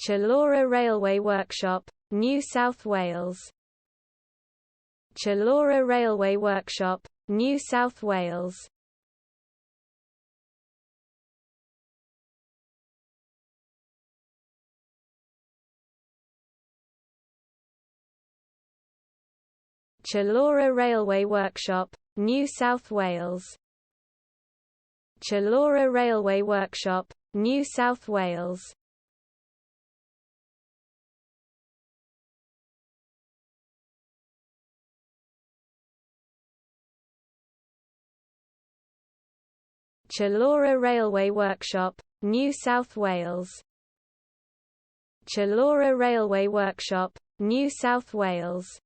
Chullora Railway Workshop, New South Wales. Chullora Railway Workshop, New South Wales. Chullora Railway Workshop, New South Wales. Chullora Railway Workshop, New South Wales. Chullora Railway Workshop, New South Wales. Chullora Railway Workshop, New South Wales.